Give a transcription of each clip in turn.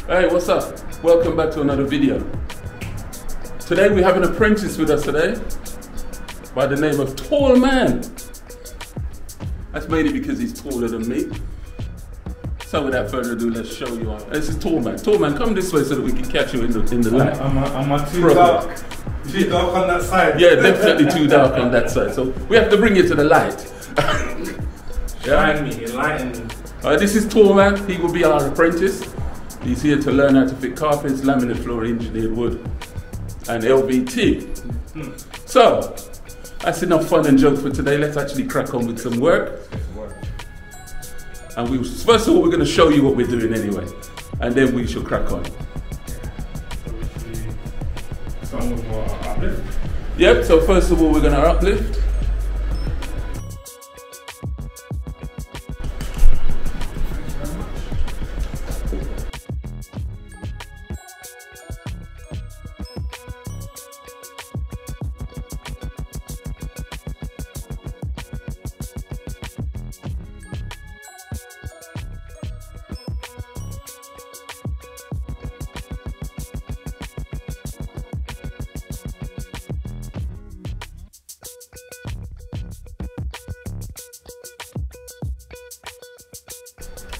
Hey, what's up? Welcome back to another video. Today we have an apprentice with us today by the name of Tall Man. That's mainly because he's taller than me. So without further ado, let's show you. This is Tall Man. Tall Man, come this way so that we can catch you in the light. Am I too dark? Too dark on that side? Yeah, definitely too dark on that side. So we have to bring you to the light. Shine me, enlighten me. This is Tall Man. He will be our apprentice. He's here to learn how to fit carpets, laminate floor, engineered wood, and LVT. So, that's enough fun and joke for today. Let's actually crack on with some work. And first of all, we're going to show you what we're doing anyway, and then we shall crack on. Start with what, uplift? Yep, so first of all, we're going to uplift.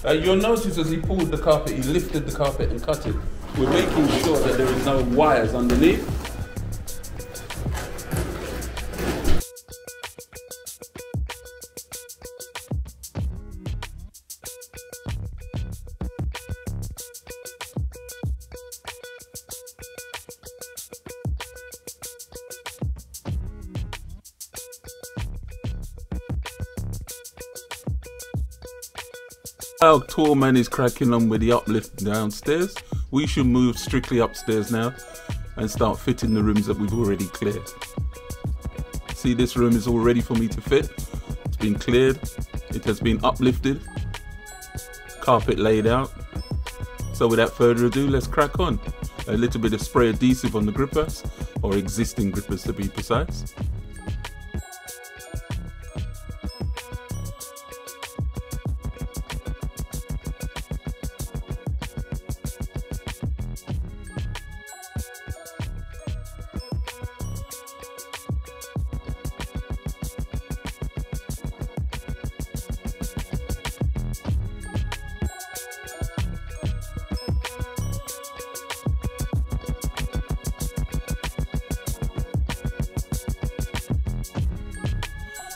You'll notice as he pulled the carpet, he lifted the carpet and cut it. We're making sure that there is no wires underneath. While Tall Man is cracking on with the uplift downstairs, we should move strictly upstairs now and start fitting the rooms that we've already cleared. See, this room is all ready for me to fit. It's been cleared, it has been uplifted, carpet laid out. So without further ado, let's crack on. A little bit of spray adhesive on the grippers, or existing grippers to be precise.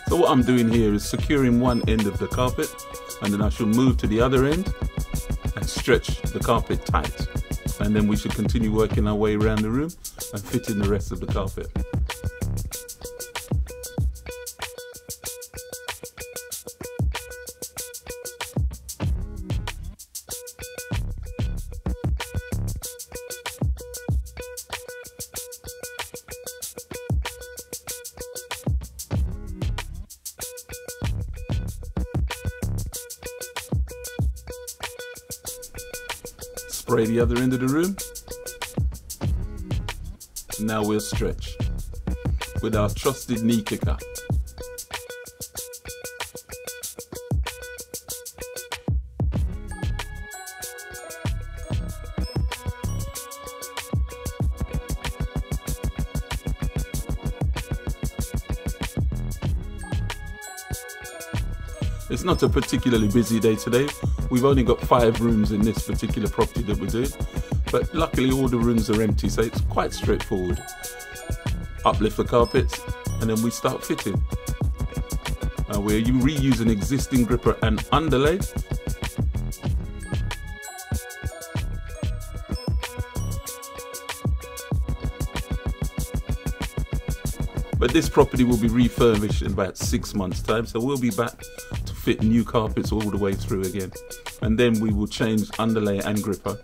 So what I'm doing here is securing one end of the carpet, and then I shall move to the other end and stretch the carpet tight. And then we should continue working our way around the room and fitting the rest of the carpet. Spray the other end of the room. Now we'll stretch with our trusted knee kicker. It's not a particularly busy day today. We've only got 5 rooms in this particular property that we're doing, but luckily all the rooms are empty, so it's quite straightforward. Uplift the carpets and then we start fitting. We're reusing existing gripper and underlay. But this property will be refurbished in about 6 months' time, so we'll be back to fit new carpets all the way through again. And then we will change underlay and gripper.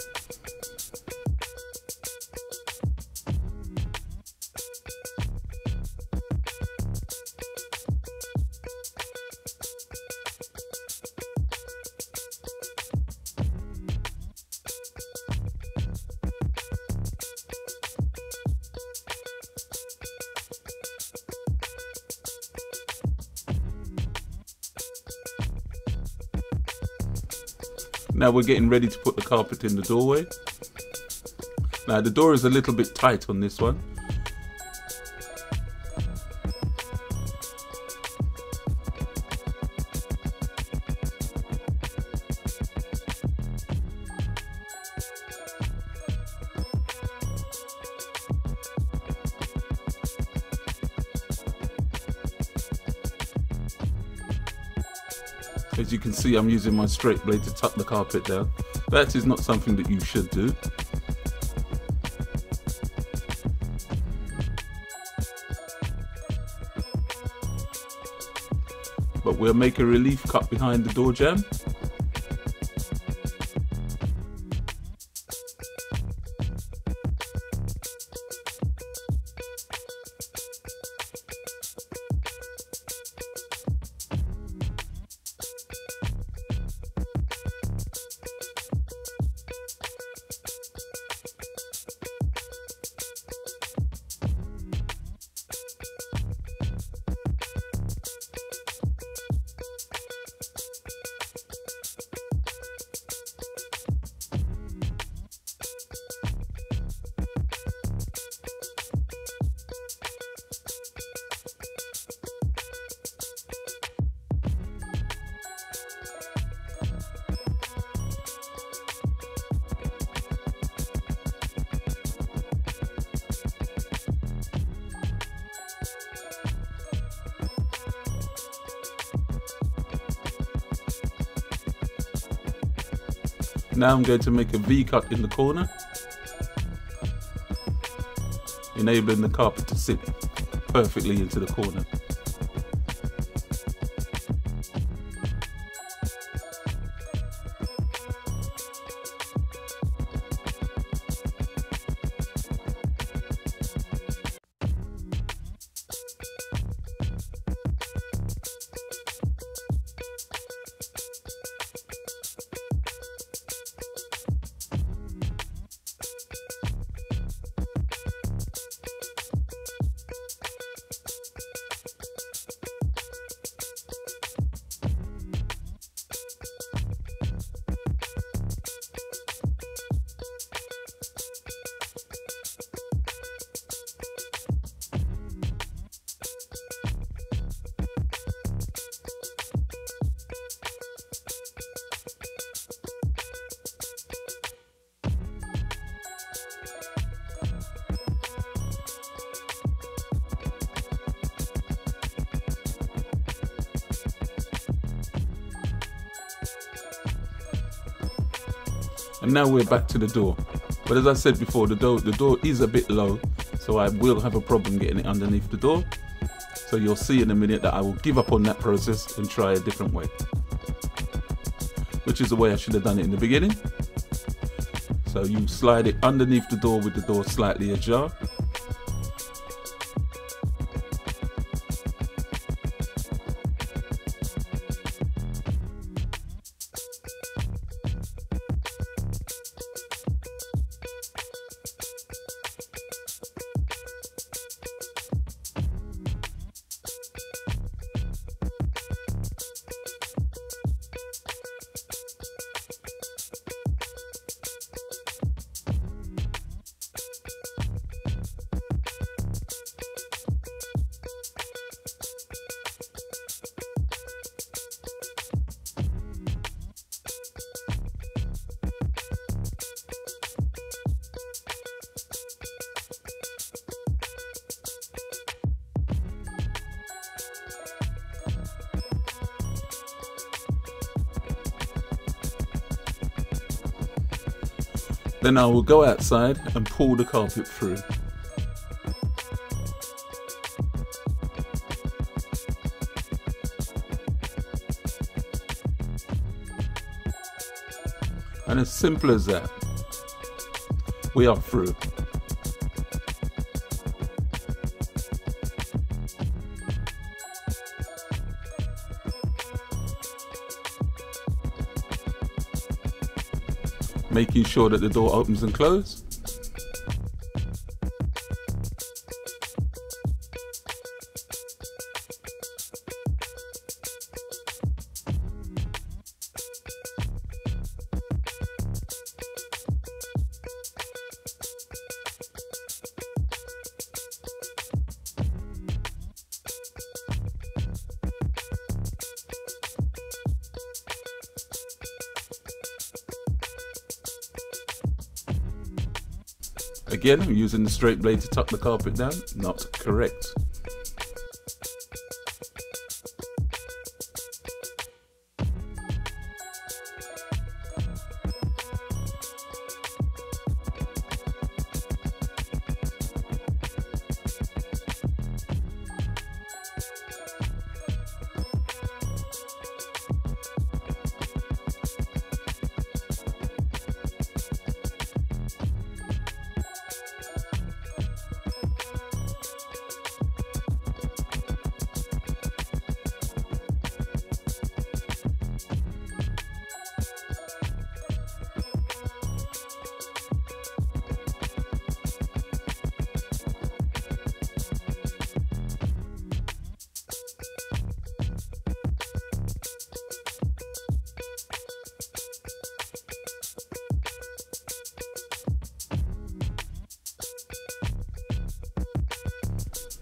Now we're getting ready to put the carpet in the doorway. Now the door is a little bit tight on this one. As you can see, I'm using my straight blade to tuck the carpet down. That is not something that you should do. But we'll make a relief cut behind the door jamb. Now I'm going to make a V cut in the corner, enabling the carpet to sit perfectly into the corner. And now we're back to the door. But as I said before, the door is a bit low, so I will have a problem getting it underneath the door. So you'll see in a minute that I will give up on that process and try a different way, which is the way I should have done it in the beginning. So you slide it underneath the door with the door slightly ajar. Then I will go outside and pull the carpet through. And as simple as that, we are through. Making sure that the door opens and closes. Again, I'm using the straight blade to tuck the carpet down. Not correct.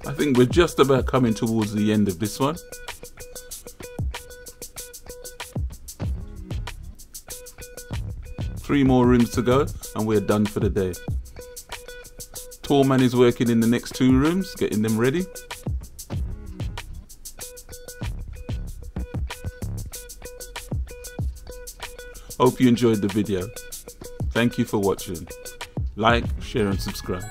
I think we're just about coming towards the end of this one. Three more rooms to go and we're done for the day. Tall man is working in the next two rooms, getting them ready. Hope you enjoyed the video. Thank you for watching. Like, share and subscribe.